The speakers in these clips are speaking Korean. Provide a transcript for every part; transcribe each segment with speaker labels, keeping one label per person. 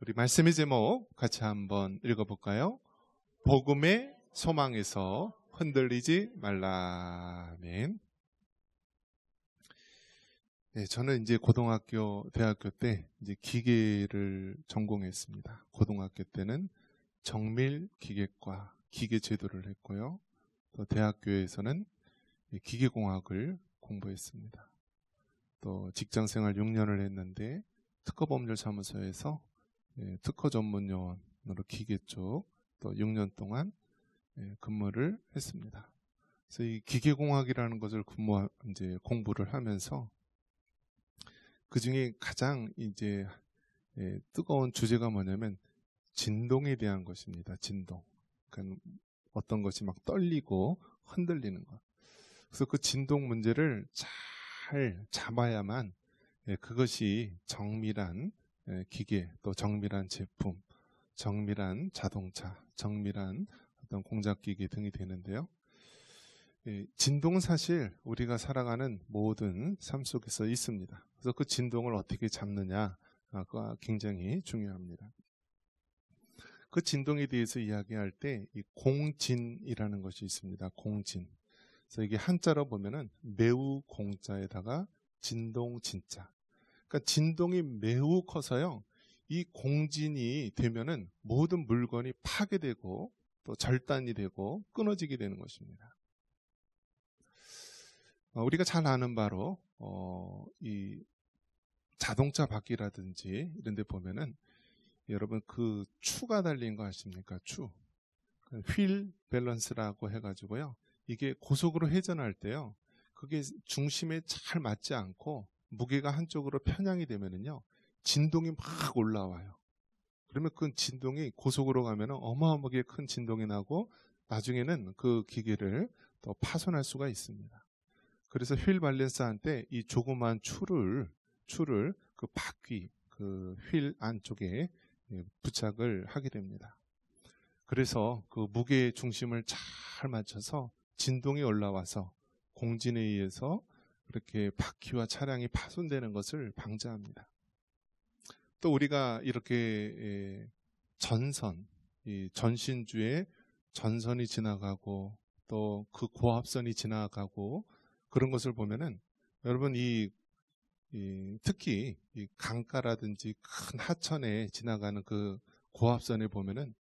Speaker 1: 우리 말씀의 제목 같이 한번 읽어볼까요? 복음의 소망에서 흔들리지 말라. 아멘. 네, 저는 이제 고등학교, 대학교 때 이제 기계를 전공했습니다. 고등학교 때는 정밀 기계과 기계 제도를 했고요. 또 대학교에서는 기계공학을 공부했습니다. 또 직장생활 6년을 했는데 특허법률사무소에서 특허 전문 요원으로 기계 쪽 또 6년 동안 근무를 했습니다. 그래서 이 기계공학이라는 것을 이제 공부를 하면서 그 중에 가장 이제 뜨거운 주제가 뭐냐면 진동에 대한 것입니다. 진동. 그러니까 어떤 것이 막 떨리고 흔들리는 것. 그래서 그 진동 문제를 잘 잡아야만 그것이 정밀한 기계, 또 정밀한 제품, 정밀한 자동차, 정밀한 어떤 공작기기 등이 되는데요. 진동은 사실 우리가 살아가는 모든 삶 속에서 있습니다. 그래서 그 진동을 어떻게 잡느냐가 굉장히 중요합니다. 그 진동에 대해서 이야기할 때 이 공진이라는 것이 있습니다. 공진. 그래서 이게 한자로 보면은 매우 공자에다가 진동 진자. 그러니까 진동이 매우 커서요. 이 공진이 되면은 모든 물건이 파괴되고 또 절단이 되고 끊어지게 되는 것입니다. 우리가 잘 아는 바로 이 자동차 바퀴라든지 이런 데 보면은 여러분 그 추가 달린 거 아십니까? 추. 휠 밸런스라고 해가지고요. 이게 고속으로 회전할 때요. 그게 중심에 잘 맞지 않고 무게가 한쪽으로 편향이 되면은요. 진동이 막 올라와요. 그러면 그 진동이 고속으로 가면 어마어마하게 큰 진동이 나고 나중에는 그 기계를 또 파손할 수가 있습니다. 그래서 휠 밸런스한테 이 조그만 추를 그 바퀴, 그 휠 안쪽에 부착을 하게 됩니다. 그래서 그 무게의 중심을 잘 맞춰서 진동이 올라와서 공진에 의해서 그렇게 바퀴와 차량이 파손되는 것을 방지합니다. 또 우리가 이렇게 전선, 이 전신주에 전선이 지나가고 또 그 고압선이 지나가고 그런 것을 보면은 여러분 특히 이 강가라든지 큰 하천에 지나가는 그 고압선에 보면은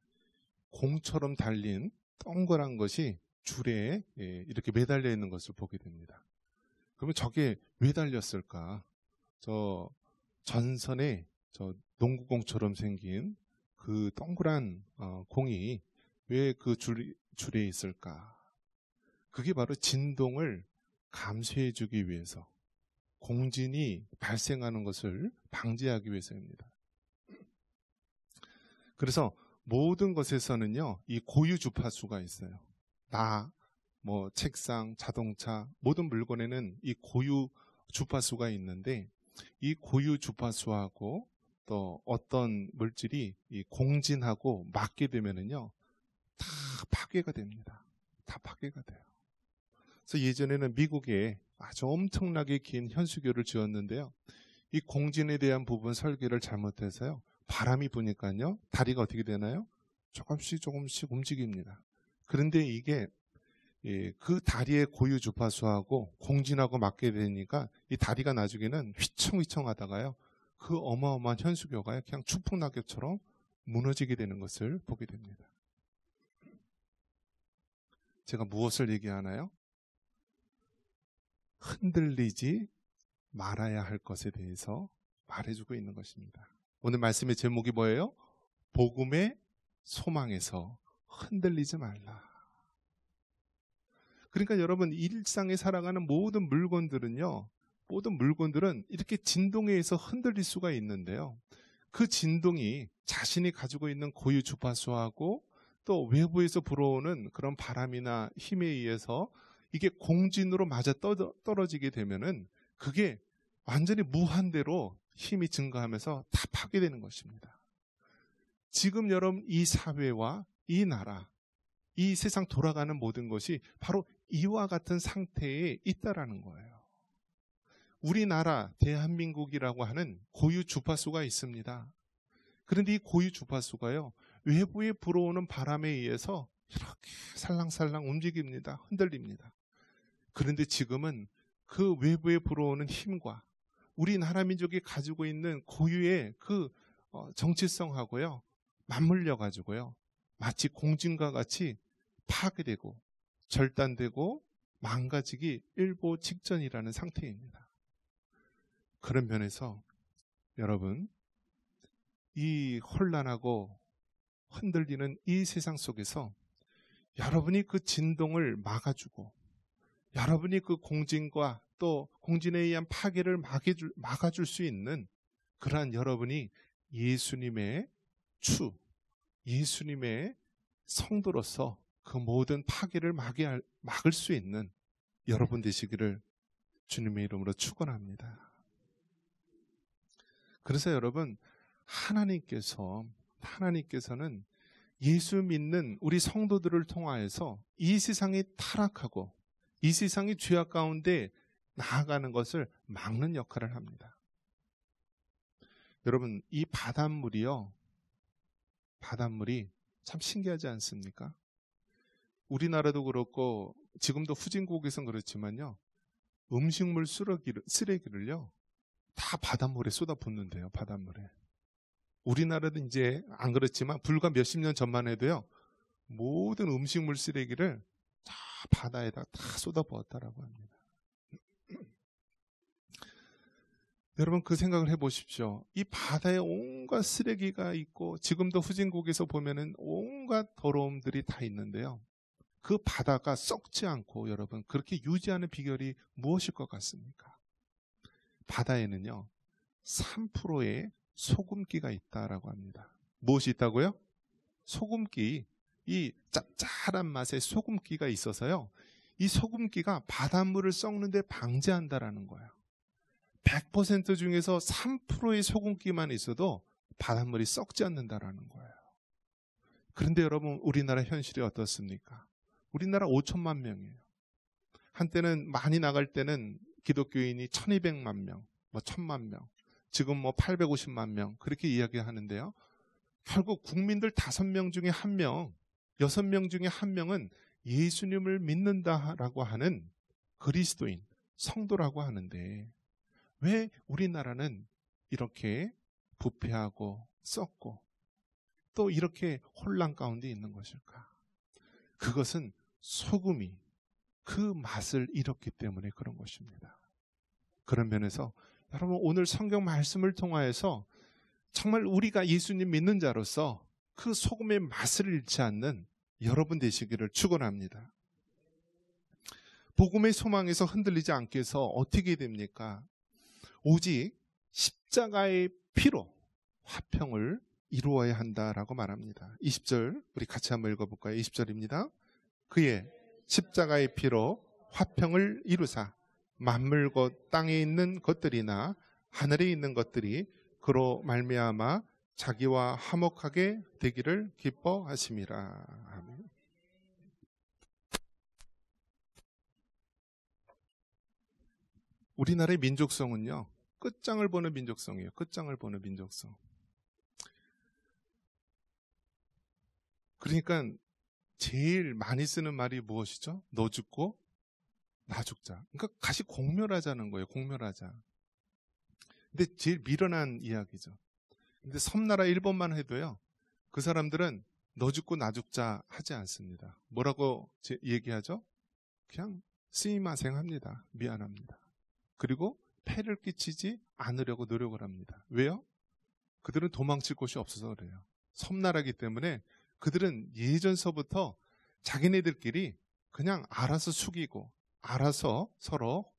Speaker 1: 공처럼 달린 동그란 것이 줄에 이렇게 매달려 있는 것을 보게 됩니다. 그러면 저게 왜 달렸을까? 저 전선에 저 농구공처럼 생긴 그 동그란 공이 왜 그 줄에 있을까? 그게 바로 진동을 감소해 주기 위해서, 공진이 발생하는 것을 방지하기 위해서입니다. 그래서 모든 것에서는요, 이 고유 주파수가 있어요. 책상, 자동차, 모든 물건에는 이 고유 주파수가 있는데, 이 고유 주파수하고 또 어떤 물질이 이 공진하고 맞게 되면은요, 다 파괴가 됩니다. 다 파괴가 돼요. 그래서 예전에는 미국에 아주 엄청나게 긴 현수교를 지었는데요. 이 공진에 대한 부분 설계를 잘못해서요. 바람이 부니까요. 다리가 어떻게 되나요? 조금씩 움직입니다. 그런데 이게 그 다리의 고유 주파수하고 공진하고 맞게 되니까 이 다리가 나중에는 휘청휘청하다가요. 그 어마어마한 현수교가 그냥 추풍낙엽처럼 무너지게 되는 것을 보게 됩니다. 제가 무엇을 얘기하나요? 흔들리지 말아야 할 것에 대해서 말해주고 있는 것입니다. 오늘 말씀의 제목이 뭐예요? 복음의 소망에서 흔들리지 말라. 그러니까 여러분 일상에 살아가는 모든 물건들은 이렇게 진동에 의해서 흔들릴 수가 있는데요. 그 진동이 자신이 가지고 있는 고유 주파수하고 또 외부에서 불어오는 그런 바람이나 힘에 의해서 이게 공진으로 맞아 떨어지게 되면은 그게 완전히 무한대로 힘이 증가하면서 다 파괴되는 것입니다. 지금 여러분 이 사회와 이 나라, 이 세상 돌아가는 모든 것이 바로 이와 같은 상태에 있다라는 거예요. 우리나라 대한민국이라고 하는 고유 주파수가 있습니다. 그런데 이 고유 주파수가요, 외부에 불어오는 바람에 의해서 이렇게 살랑살랑 움직입니다. 흔들립니다. 그런데 지금은 그 외부에 불어오는 힘과 우리 나라 민족이 가지고 있는 고유의 그 정체성하고요, 맞물려 가지고요, 마치 공진과 같이 파괴되고 절단되고 망가지기 일보 직전이라는 상태입니다. 그런 면에서 여러분, 이 혼란하고 흔들리는 이 세상 속에서 여러분이 그 진동을 막아주고 여러분이 그 공진과 또 공진에 의한 파괴를 막아줄 수 있는 그러한 여러분이 예수님의 예수님의 성도로서 그 모든 파괴를 막을 수 있는 여러분 되시기를 주님의 이름으로 축원합니다. 그래서 여러분, 하나님께서는 예수 믿는 우리 성도들을 통하여서 이 세상이 타락하고 이 세상이 죄악 가운데 나아가는 것을 막는 역할을 합니다. 여러분, 이 바닷물이 참 신기하지 않습니까? 우리나라도 그렇고 지금도 후진국에선 그렇지만요, 음식물 쓰레기를요 다 바닷물에 쏟아붓는데요. 바닷물에. 우리나라도 이제 안 그렇지만 불과 몇십 년 전만 해도요, 모든 음식물 쓰레기를 다 바다에다 다 쏟아부었다라고 합니다. 여러분, 그 생각을 해보십시오. 이 바다에 온갖 쓰레기가 있고 지금도 후진국에서 보면은 온갖 더러움들이 다 있는데요, 그 바다가 썩지 않고 여러분 그렇게 유지하는 비결이 무엇일 것 같습니까? 바다에는요 3%의 소금기가 있다라고 합니다. 무엇이 있다고요? 소금기. 이 짭짤한 맛의 소금기가 있어서요, 이 소금기가 바닷물을 썩는데 방지한다라는 거예요. 100% 중에서 3%의 소금기만 있어도 바닷물이 썩지 않는다라는 거예요. 그런데 여러분, 우리나라 현실이 어떻습니까? 우리나라 5천만 명이에요. 한때는 많이 나갈 때는 기독교인이 1200만 명, 1000만 명, 지금 850만 명 그렇게 이야기하는데요, 결국 국민들 5명 중에 1명, 6명 중에 1명은 예수님을 믿는다라고 하는 그리스도인, 성도라고 하는데 왜 우리나라는 이렇게 부패하고 썩고 또 이렇게 혼란 가운데 있는 것일까? 그것은 소금이 그 맛을 잃었기 때문에 그런 것입니다. 그런 면에서 여러분, 오늘 성경 말씀을 통하여서 정말 우리가 예수님 믿는 자로서 그 소금의 맛을 잃지 않는 여러분 되시기를 축원합니다. 복음의 소망에서 흔들리지 않게 해서 어떻게 됩니까? 오직 십자가의 피로 화평을 이루어야 한다라고 말합니다. 20절 우리 같이 한번 읽어볼까요? 20절입니다. 그의 십자가의 피로 화평을 이루사 만물 곧 땅에 있는 것들이나 하늘에 있는 것들이 그로 말미암아 자기와 화목하게 되기를 기뻐하심이라. 아멘. 우리나라의 민족성은요, 끝장을 보는 민족성이에요. 끝장을 보는 민족성. 그러니까 제일 많이 쓰는 말이 무엇이죠? 너 죽고 나 죽자. 그러니까 같이 공멸하자는 거예요. 공멸하자. 근데 제일 미련한 이야기죠. 근데 섬나라 일본만 해도요, 그 사람들은 너 죽고 나 죽자 하지 않습니다. 뭐라고 얘기하죠? 그냥 스미마생 합니다. 미안합니다. 그리고 폐를 끼치지 않으려고 노력을 합니다. 왜요? 그들은 도망칠 곳이 없어서 그래요. 섬나라이기 때문에 그들은 예전서부터 자기네들끼리 그냥 알아서 숙이고 알아서 서로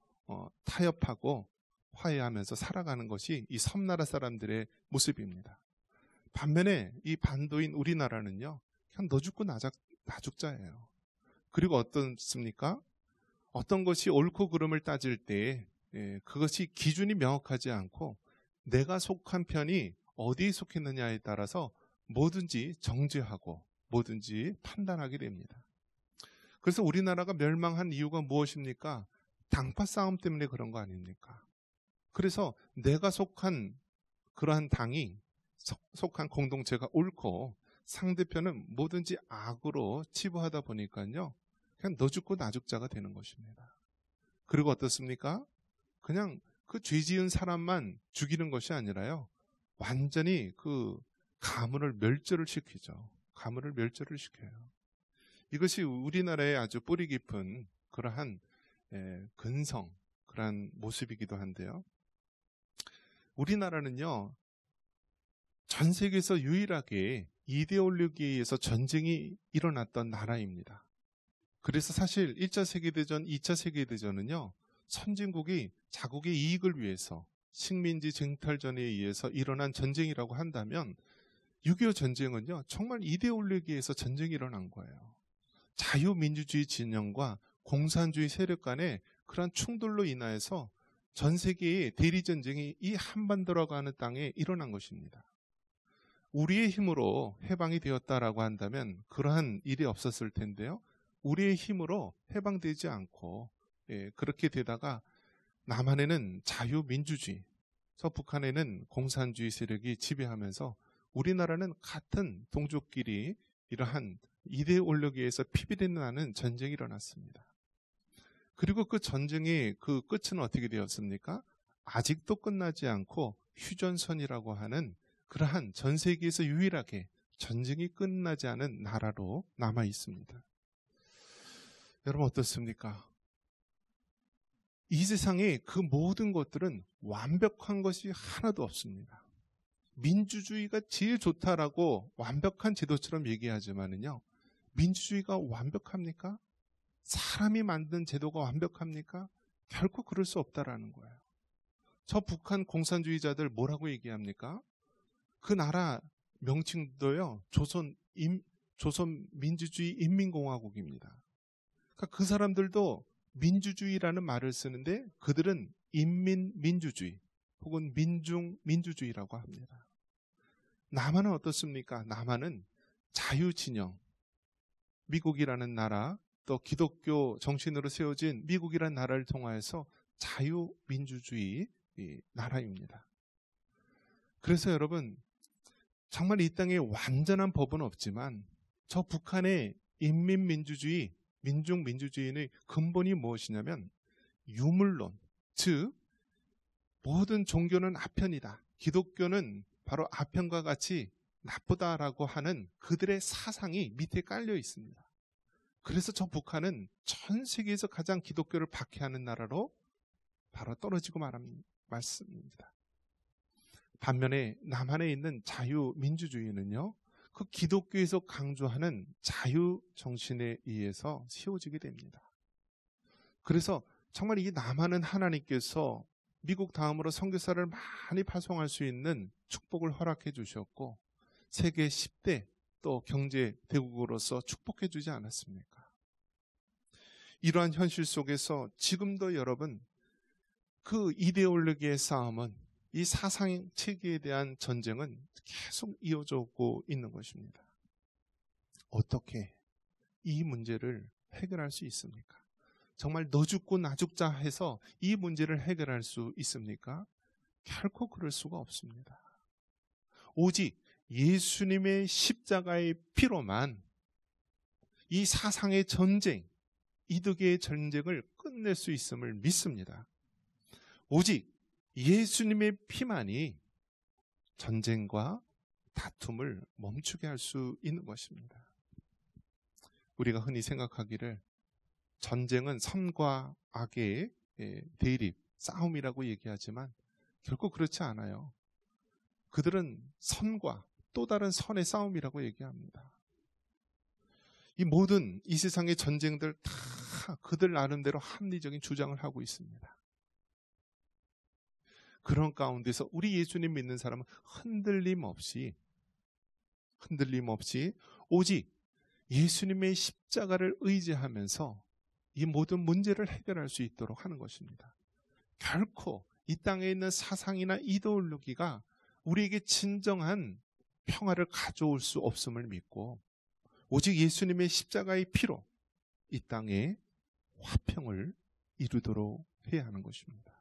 Speaker 1: 타협하고 화해하면서 살아가는 것이 이 섬나라 사람들의 모습입니다. 반면에 이 반도인 우리나라는요, 그냥 너 죽고 나 죽자예요. 그리고 어떻습니까? 어떤 것이 옳고 그름을 따질 때 그것이 기준이 명확하지 않고 내가 속한 편이 어디에 속했느냐에 따라서 뭐든지 정죄하고 뭐든지 판단하게 됩니다. 그래서 우리나라가 멸망한 이유가 무엇입니까? 당파 싸움 때문에 그런 거 아닙니까? 그래서 내가 속한 그러한 당이 속한 공동체가 옳고 상대편은 뭐든지 악으로 치부하다 보니까요, 그냥 너 죽고 나 죽자가 되는 것입니다. 그리고 어떻습니까? 그냥 그 죄 지은 사람만 죽이는 것이 아니라요, 완전히 그 가문을 멸절을 시키죠. 가문을 멸절을 시켜요. 이것이 우리나라의 아주 뿌리 깊은 그러한 근성, 그러한 모습이기도 한데요. 우리나라는요, 전 세계에서 유일하게 이데올로기에 의해서 전쟁이 일어났던 나라입니다. 그래서 사실 1차 세계대전, 2차 세계대전은요, 선진국이 자국의 이익을 위해서 식민지 쟁탈전에 의해서 일어난 전쟁이라고 한다면 6.25 전쟁은요, 정말 이데올로기에서 전쟁이 일어난 거예요. 자유민주주의 진영과 공산주의 세력 간의 그러한 충돌로 인하여서 전 세계의 대리전쟁이 이 한반도라고 하는 땅에 일어난 것입니다. 우리의 힘으로 해방이 되었다라고 한다면 그러한 일이 없었을 텐데요, 우리의 힘으로 해방되지 않고 그렇게 되다가 남한에는 자유민주주의, 북한에는 공산주의 세력이 지배하면서 우리나라는 같은 동족끼리 이러한 이데올로기에서 피비린내 나는 전쟁이 일어났습니다. 그리고 그 전쟁의 그 끝은 어떻게 되었습니까? 아직도 끝나지 않고 휴전선이라고 하는 그러한 전 세계에서 유일하게 전쟁이 끝나지 않은 나라로 남아 있습니다. 여러분 어떻습니까? 이 세상에 그 모든 것들은 완벽한 것이 하나도 없습니다. 민주주의가 제일 좋다라고 완벽한 제도처럼 얘기하지만은요, 민주주의가 완벽합니까? 사람이 만든 제도가 완벽합니까? 결코 그럴 수 없다라는 거예요. 저 북한 공산주의자들 뭐라고 얘기합니까? 그 나라 명칭도요, 조선민주주의 인민공화국입니다. 그러니까 그 사람들도 민주주의라는 말을 쓰는데 그들은 인민민주주의 혹은 민중민주주의라고 합니다. 남한은 어떻습니까? 남한은 자유진영, 미국이라는 나라, 또 기독교 정신으로 세워진 미국이라는 나라를 통하여서 자유민주주의 나라입니다. 그래서 여러분, 정말 이 땅에 완전한 법은 없지만 저 북한의 인민민주주의, 민중민주주의의 근본이 무엇이냐면 유물론, 즉 모든 종교는 아편이다, 기독교는 바로 아편과 같이 나쁘다라고 하는 그들의 사상이 밑에 깔려 있습니다. 그래서 저 북한은 전 세계에서 가장 기독교를 박해하는 나라로 바로 떨어지고 말습니다. 반면에 남한에 있는 자유민주주의는요, 그 기독교에서 강조하는 자유정신에 의해서 세워지게 됩니다. 그래서 정말 이 남한은 하나님께서 미국 다음으로 선교사를 많이 파송할 수 있는 축복을 허락해 주셨고 세계 10대 또 경제 대국으로서 축복해 주지 않았습니까? 이러한 현실 속에서 지금도 여러분, 그 이데올로기의 싸움은, 이 사상 체계에 대한 전쟁은 계속 이어져 오고 있는 것입니다. 어떻게 이 문제를 해결할 수 있습니까? 정말 너 죽고 나 죽자 해서 이 문제를 해결할 수 있습니까? 결코 그럴 수가 없습니다. 오직 예수님의 십자가의 피로만 이 사상의 전쟁, 이득의 전쟁을 끝낼 수 있음을 믿습니다. 오직 예수님의 피만이 전쟁과 다툼을 멈추게 할 수 있는 것입니다. 우리가 흔히 생각하기를 전쟁은 선과 악의 대립, 싸움이라고 얘기하지만 결코 그렇지 않아요. 그들은 선과 또 다른 선의 싸움이라고 얘기합니다. 이 세상의 전쟁들 다 그들 나름대로 합리적인 주장을 하고 있습니다. 그런 가운데서 우리 예수님 믿는 사람은 흔들림 없이 오직 예수님의 십자가를 의지하면서 이 모든 문제를 해결할 수 있도록 하는 것입니다. 결코 이 땅에 있는 사상이나 이데올로기가 우리에게 진정한 평화를 가져올 수 없음을 믿고 오직 예수님의 십자가의 피로 이 땅에 화평을 이루도록 해야 하는 것입니다.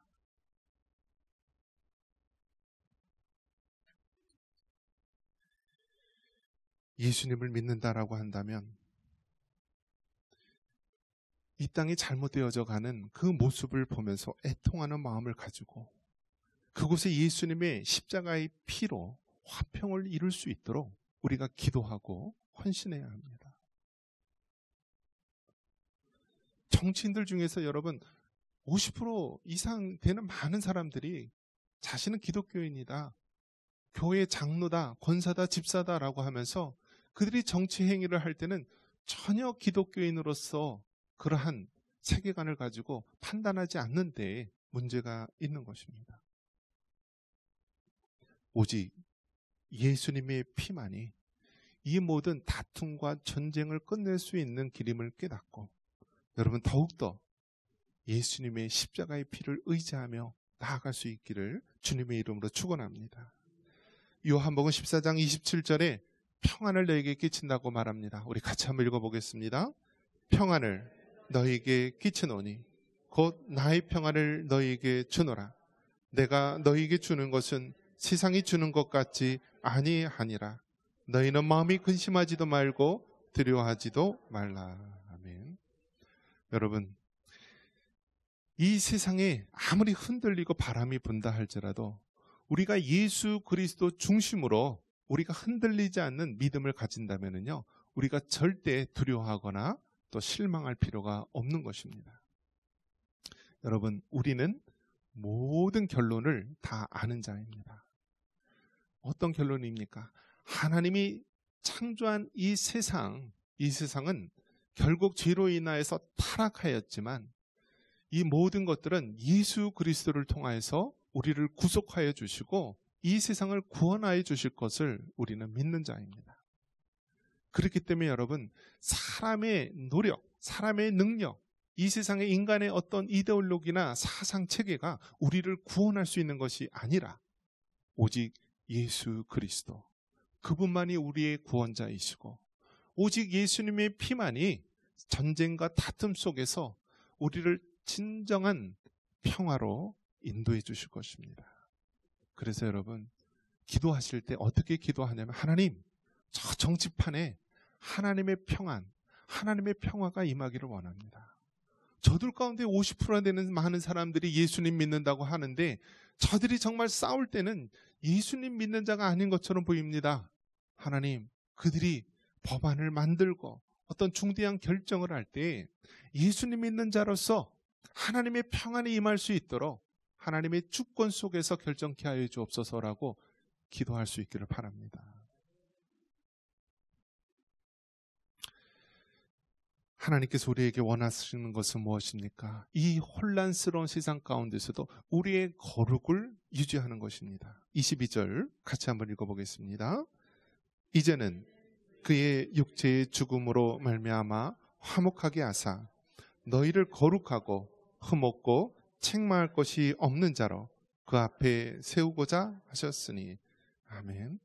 Speaker 1: 예수님을 믿는다라고 한다면 이 땅이 잘못되어져 가는 그 모습을 보면서 애통하는 마음을 가지고 그곳에 예수님의 십자가의 피로 화평을 이룰 수 있도록 우리가 기도하고 헌신해야 합니다. 정치인들 중에서 여러분 50% 이상 되는 많은 사람들이 자신은 기독교인이다, 교회 장로다, 권사다, 집사다라고 하면서 그들이 정치 행위를 할 때는 전혀 기독교인으로서 그러한 세계관을 가지고 판단하지 않는 데에 문제가 있는 것입니다. 오직 예수님의 피만이 이 모든 다툼과 전쟁을 끝낼 수 있는 길임을 깨닫고 여러분 더욱더 예수님의 십자가의 피를 의지하며 나아갈 수 있기를 주님의 이름으로 축원합니다. 요한복음 14장 27절에 평안을 너에게 끼친다고 말합니다. 우리 같이 한번 읽어보겠습니다. 평안을 너에게 끼치노니 곧 나의 평안을 너에게 주노라. 내가 너에게 주는 것은 세상이 주는 것 같지 아니하니라. 너희는 마음이 근심하지도 말고 두려워하지도 말라. 아멘. 여러분, 이 세상에 아무리 흔들리고 바람이 분다 할지라도 우리가 예수 그리스도 중심으로 우리가 흔들리지 않는 믿음을 가진다면요, 우리가 절대 두려워하거나 또 실망할 필요가 없는 것입니다. 여러분, 우리는 모든 결론을 다 아는 자입니다. 어떤 결론입니까? 하나님이 창조한 이 세상은 결국 죄로 인하여서 타락하였지만 이 모든 것들은 예수 그리스도를 통하여서 우리를 구속하여 주시고 이 세상을 구원하여 주실 것을 우리는 믿는 자입니다. 그렇기 때문에 여러분, 사람의 노력, 사람의 능력, 이 세상의 인간의 어떤 이데올로기나 사상 체계가 우리를 구원할 수 있는 것이 아니라 오직 예수 그리스도, 그분만이 우리의 구원자이시고 오직 예수님의 피만이 전쟁과 다툼 속에서 우리를 진정한 평화로 인도해 주실 것입니다. 그래서 여러분, 기도하실 때 어떻게 기도하냐면 하나님, 저 정치판에 하나님의 평안, 하나님의 평화가 임하기를 원합니다. 저들 가운데 50%나 되는 많은 사람들이 예수님 믿는다고 하는데 저들이 정말 싸울 때는 예수님 믿는 자가 아닌 것처럼 보입니다. 하나님, 그들이 법안을 만들고 어떤 중대한 결정을 할 때 예수님 믿는 자로서 하나님의 평안이 임할 수 있도록 하나님의 주권 속에서 결정케 하여 주옵소서라고 기도할 수 있기를 바랍니다. 하나님께서 우리에게 원하시는 것은 무엇입니까? 이 혼란스러운 세상 가운데서도 우리의 거룩을 유지하는 것입니다. 22절 같이 한번 읽어보겠습니다. 이제는 그의 육체의 죽음으로 말미암아 화목하게 하사 너희를 거룩하고 흠없고 책망할 것이 없는 자로 그 앞에 세우고자 하셨으니. 아멘.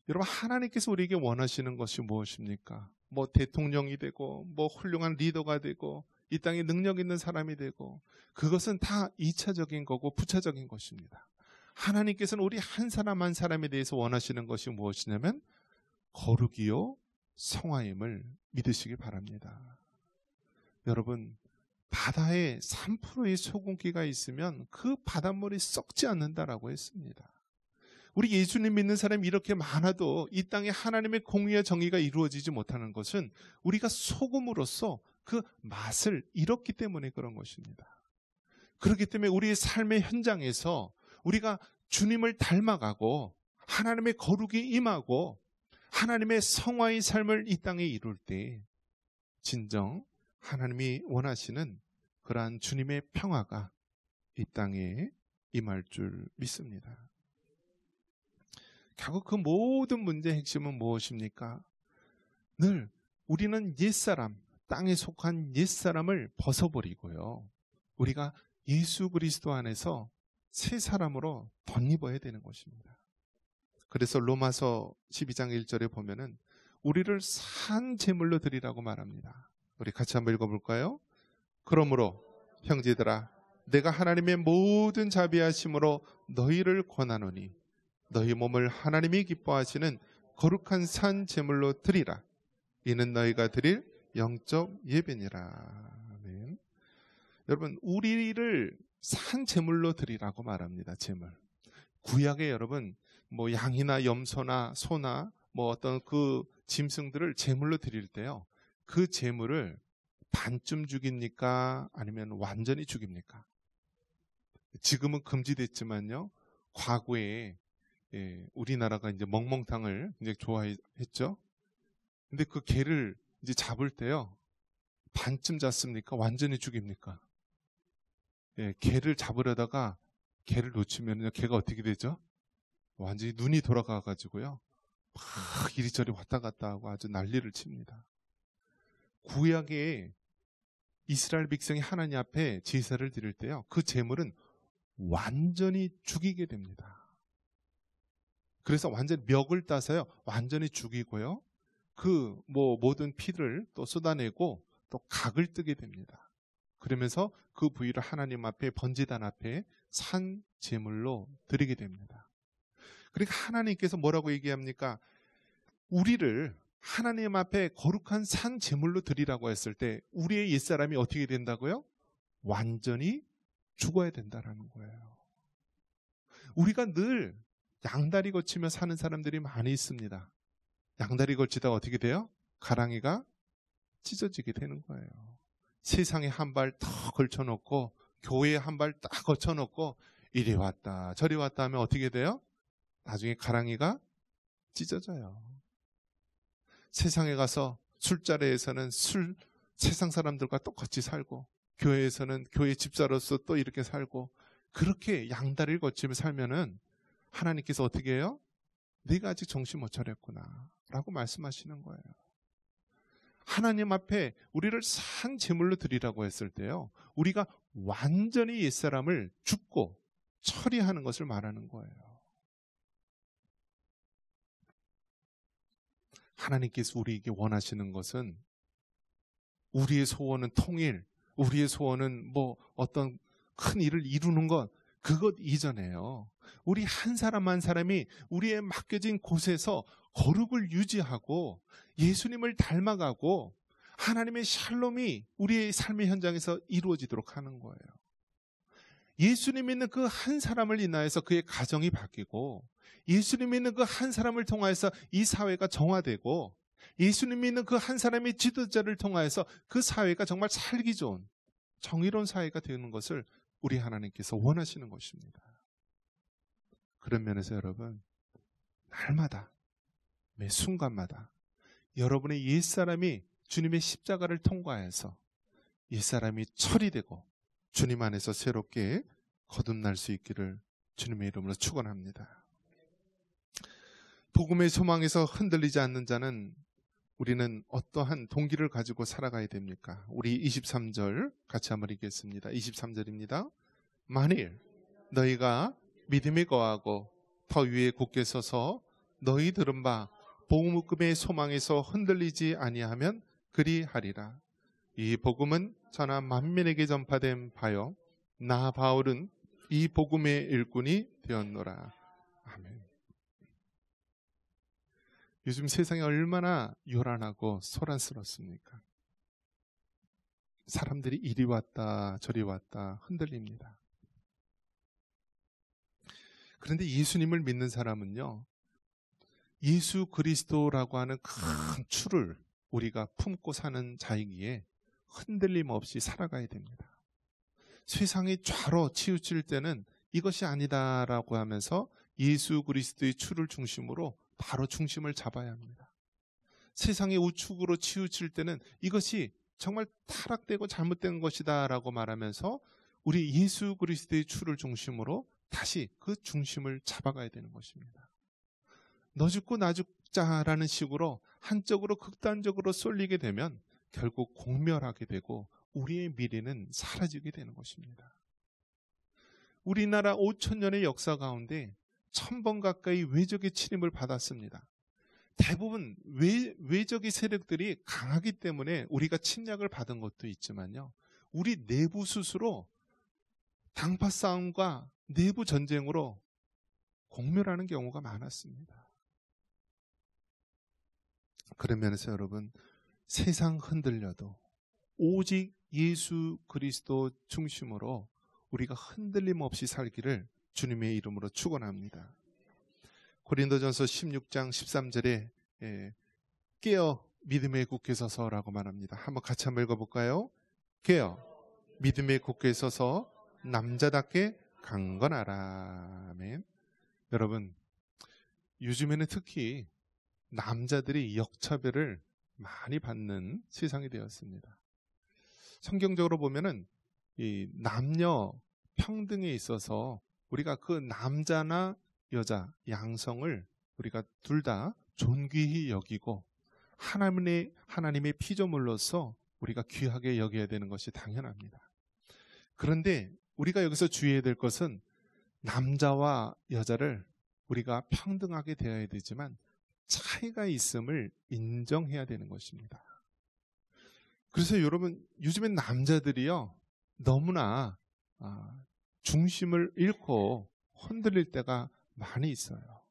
Speaker 1: 여러분, 하나님께서 우리에게 원하시는 것이 무엇입니까? 뭐 대통령이 되고 뭐 훌륭한 리더가 되고 이 땅에 능력 있는 사람이 되고, 그것은 다 2차적인 거고 부차적인 것입니다. 하나님께서는 우리 한 사람 한 사람에 대해서 원하시는 것이 무엇이냐면 거룩이요 성화임을 믿으시기 바랍니다. 여러분, 바다에 3%의 소금기가 있으면 그 바닷물이 썩지 않는다라고 했습니다. 우리 예수님 믿는 사람이 이렇게 많아도 이 땅에 하나님의 공의와 정의가 이루어지지 못하는 것은 우리가 소금으로서 그 맛을 잃었기 때문에 그런 것입니다. 그렇기 때문에 우리의 삶의 현장에서 우리가 주님을 닮아가고 하나님의 거룩이 임하고 하나님의 성화의 삶을 이 땅에 이룰 때 진정 하나님이 원하시는 그러한 주님의 평화가 이 땅에 임할 줄 믿습니다. 결국 그 모든 문제의 핵심은 무엇입니까? 늘 우리는 옛사람, 땅에 속한 옛사람을 벗어버리고요, 우리가 예수 그리스도 안에서 새 사람으로 덧입어야 되는 것입니다. 그래서 로마서 12장 1절에 보면은 우리를 산 제물로 드리라고 말합니다. 우리 같이 한번 읽어볼까요? 그러므로 형제들아, 내가 하나님의 모든 자비하심으로 너희를 권하노니 너희 몸을 하나님이 기뻐하시는 거룩한 산 제물로 드리라. 이는 너희가 드릴 영적 예배니라. 아멘. 여러분, 우리를 산 제물로 드리라고 말합니다. 제물. 구약에 여러분 뭐 양이나 염소나 소나 뭐 어떤 그 짐승들을 제물로 드릴 때요, 그 제물을 반쯤 죽입니까? 아니면 완전히 죽입니까? 지금은 금지됐지만요, 과거에 우리나라가 이제 멍멍탕을 굉장히 좋아했죠. 근데 그 개를 이제 잡을 때요, 반쯤 잡습니까? 완전히 죽입니까? 개를 잡으려다가 개를 놓치면요, 개가 어떻게 되죠? 완전히 눈이 돌아가 가지고요, 막 이리저리 왔다 갔다 하고 아주 난리를 칩니다. 구약에 이스라엘 백성이 하나님 앞에 제사를 드릴 때요, 그 제물은 완전히 죽이게 됩니다. 그래서 완전 멱을 따서요, 완전히 죽이고요, 그 뭐 모든 피를 또 쏟아내고 또 각을 뜨게 됩니다. 그러면서 그 부위를 하나님 앞에, 번제단 앞에 산 제물로 드리게 됩니다. 그러니까 하나님께서 뭐라고 얘기합니까? 우리를 하나님 앞에 거룩한 산 제물로 드리라고 했을 때 우리의 옛사람이 어떻게 된다고요? 완전히 죽어야 된다라는 거예요. 우리가 늘 양다리 걸치며 사는 사람들이 많이 있습니다. 양다리 걸치다가 어떻게 돼요? 가랑이가 찢어지게 되는 거예요. 세상에 한 발 더 걸쳐놓고 교회에 한 발 딱 걸쳐놓고 이리 왔다 저리 왔다 하면 어떻게 돼요? 나중에 가랑이가 찢어져요. 세상에 가서 술자리에서는 세상 사람들과 똑같이 살고, 교회에서는 교회 집사로서 또 이렇게 살고, 그렇게 양다리를 거치며 살면은 하나님께서 어떻게 해요? 네가 아직 정신 못 차렸구나 라고 말씀하시는 거예요. 하나님 앞에 우리를 산 제물로 드리라고 했을 때요, 우리가 완전히 옛사람을 죽고 처리하는 것을 말하는 거예요. 하나님께서 우리에게 원하시는 것은, 우리의 소원은 통일, 우리의 소원은 뭐 어떤 큰 일을 이루는 것, 그것 이전에요, 우리 한 사람 한 사람이 우리의 맡겨진 곳에서 거룩을 유지하고 예수님을 닮아가고 하나님의 샬롬이 우리의 삶의 현장에서 이루어지도록 하는 거예요. 예수님 믿는 그 한 사람을 인하여서 그의 가정이 바뀌고, 예수님 믿는 그 한 사람을 통하여서 이 사회가 정화되고, 예수님 믿는 그 한 사람의 지도자를 통하여서 그 사회가 정말 살기 좋은 정의로운 사회가 되는 것을 우리 하나님께서 원하시는 것입니다. 그런 면에서 여러분, 날마다 매 순간마다 여러분의 옛사람이 주님의 십자가를 통과해서 옛사람이 처리되고 주님 안에서 새롭게 거듭날 수 있기를 주님의 이름으로 축원합니다. 복음의 소망에서 흔들리지 않는 자는 우리는 어떠한 동기를 가지고 살아가야 됩니까? 우리 23절 같이 한번 읽겠습니다. 23절입니다. 만일 너희가 믿음에 거하고 더 위에 굳게 서서 너희 들은 바 복음의 소망에서 흔들리지 아니하면 그리하리라. 이 복음은 전하 만민에게 전파된 바요, 나 바울은 이 복음의 일꾼이 되었노라. 아멘. 요즘 세상이 얼마나 요란하고 소란스럽습니까? 사람들이 이리 왔다 저리 왔다 흔들립니다. 그런데 예수님을 믿는 사람은요, 예수 그리스도라고 하는 큰 추를 우리가 품고 사는 자이기에 흔들림 없이 살아가야 됩니다. 세상이 좌로 치우칠 때는 이것이 아니다라고 하면서 예수 그리스도의 추를 중심으로 바로 중심을 잡아야 합니다. 세상이 우측으로 치우칠 때는 이것이 정말 타락되고 잘못된 것이다 라고 말하면서 우리 예수 그리스도의 추를 중심으로 다시 그 중심을 잡아가야 되는 것입니다. 너 죽고 나 죽자라는 식으로 한쪽으로 극단적으로 쏠리게 되면 결국 공멸하게 되고 우리의 미래는 사라지게 되는 것입니다. 우리나라 5,000년의 역사 가운데 1,000번 가까이 외적의 침입을 받았습니다. 대부분 외적의 세력들이 강하기 때문에 우리가 침략을 받은 것도 있지만요, 우리 내부 스스로 당파 싸움과 내부 전쟁으로 공멸하는 경우가 많았습니다. 그런 면에서 여러분, 세상 흔들려도 오직 예수 그리스도 중심으로 우리가 흔들림 없이 살기를 주님의 이름으로 축원합니다. 고린도전서 16장 13절에 깨어 믿음에 굳게 서서라고 말합니다. 한번 같이 한번 읽어볼까요? 깨어 믿음에 굳게 서서 남자답게 강건하라. 아멘. 여러분, 요즘에는 특히 남자들이 역차별을 많이 받는 세상이 되었습니다. 성경적으로 보면은 이 남녀 평등에 있어서 우리가 그 남자나 여자 양성을 우리가 둘 다 존귀히 여기고 하나님의 피조물로서 우리가 귀하게 여겨야 되는 것이 당연합니다. 그런데 우리가 여기서 주의해야 될 것은 남자와 여자를 우리가 평등하게 대해야 되지만 차이가 있음을 인정해야 되는 것입니다. 그래서 여러분, 요즘엔 남자들이요 너무나 중심을 잃고 흔들릴 때가 많이 있어요.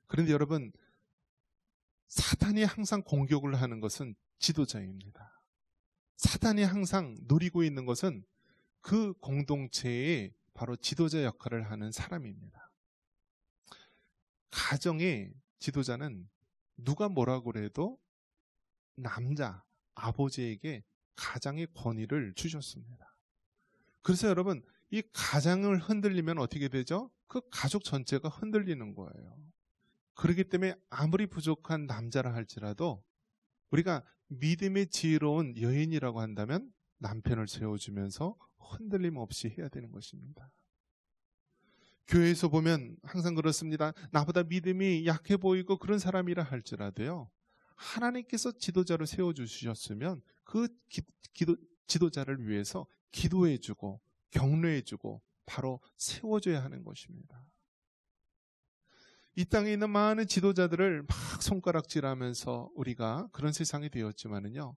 Speaker 1: 그런데 여러분, 사탄이 항상 공격을 하는 것은 지도자입니다. 사탄이 항상 노리고 있는 것은 그 공동체의 바로 지도자 역할을 하는 사람입니다. 가정의 지도자는 누가 뭐라고 그래도 남자, 아버지에게 가장의 권위를 주셨습니다. 그래서 여러분, 이 가장을 흔들리면 어떻게 되죠? 그 가족 전체가 흔들리는 거예요. 그렇기 때문에 아무리 부족한 남자라 할지라도 우리가 믿음의 지혜로운 여인이라고 한다면 남편을 세워주면서 흔들림 없이 해야 되는 것입니다. 교회에서 보면 항상 그렇습니다. 나보다 믿음이 약해 보이고 그런 사람이라 할지라도요, 하나님께서 지도자를 세워주셨으면 그 지도자를 위해서 기도해주고 격려해주고 바로 세워줘야 하는 것입니다. 이 땅에 있는 많은 지도자들을 막 손가락질하면서 우리가 그런 세상이 되었지만은요,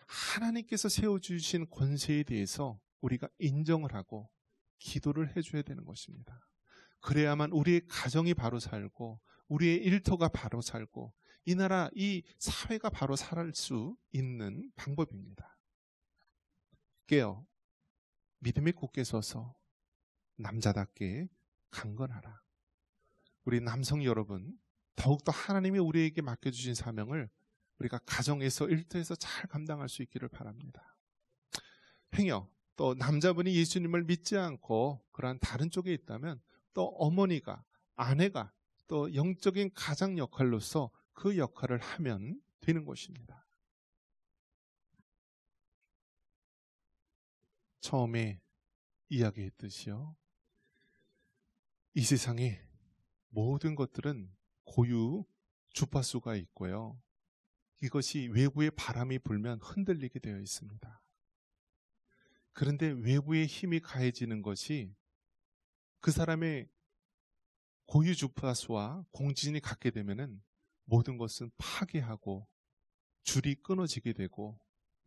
Speaker 1: 하나님께서 세워주신 권세에 대해서 우리가 인정을 하고 기도를 해줘야 되는 것입니다. 그래야만 우리의 가정이 바로 살고 우리의 일터가 바로 살고 이 나라, 이 사회가 바로 살 수 있는 방법입니다. 깨어 믿음에 굳게 서서 남자답게 강건하라. 우리 남성 여러분, 더욱더 하나님이 우리에게 맡겨주신 사명을 우리가 가정에서 일터에서 잘 감당할 수 있기를 바랍니다. 행여 또 남자분이 예수님을 믿지 않고 그러한 다른 쪽에 있다면 또 어머니가, 아내가 또 영적인 가장 역할로서 그 역할을 하면 되는 것입니다. 처음에 이야기했듯이요, 이 세상에 모든 것들은 고유 주파수가 있고요, 이것이 외부의 바람이 불면 흔들리게 되어 있습니다. 그런데 외부의 힘이 가해지는 것이 그 사람의 고유 주파수와 공진이 같게 되면은 모든 것은 파괴하고 줄이 끊어지게 되고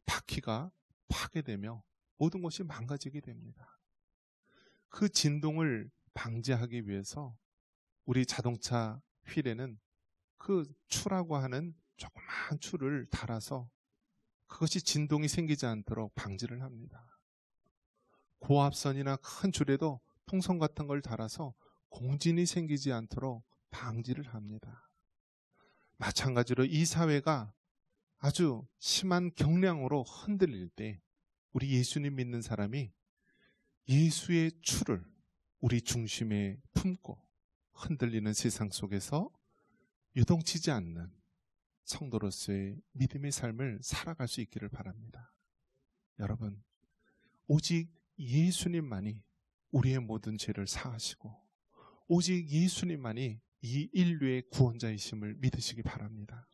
Speaker 1: 바퀴가 파괴되며 모든 것이 망가지게 됩니다. 그 진동을 방지하기 위해서 우리 자동차 휠에는 그 추라고 하는 조그마한 추를 달아서 그것이 진동이 생기지 않도록 방지를 합니다. 고압선이나 큰 줄에도 풍선 같은 걸 달아서 공진이 생기지 않도록 방지를 합니다. 마찬가지로 이 사회가 아주 심한 경량으로 흔들릴 때 우리 예수님 믿는 사람이 예수의 추를 우리 중심에 품고 흔들리는 세상 속에서 유동치지 않는 성도로서의 믿음의 삶을 살아갈 수 있기를 바랍니다. 여러분, 오직 예수님만이 우리의 모든 죄를 사하시고 오직 예수님만이 이 인류의 구원자이심을 믿으시기 바랍니다.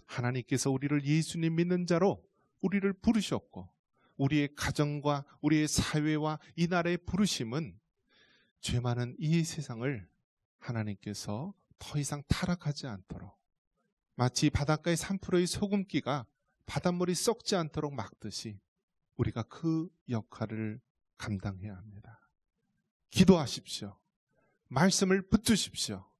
Speaker 1: 하나님께서 우리를 예수님 믿는 자로 우리를 부르셨고 우리의 가정과 우리의 사회와 이 나라의 부르심은 죄 많은 이 세상을 하나님께서 더 이상 타락하지 않도록, 마치 바닷가의 3%의 소금기가 바닷물이 썩지 않도록 막듯이 우리가 그 역할을 감당해야 합니다. 기도하십시오. 말씀을 붙드십시오.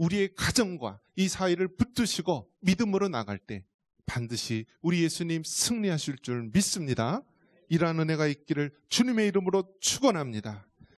Speaker 1: 우리의 가정과 이 사회를 붙드시고 믿음으로 나갈 때 반드시 우리 예수님 승리하실 줄 믿습니다. 이러한 은혜가 있기를 주님의 이름으로 축원합니다.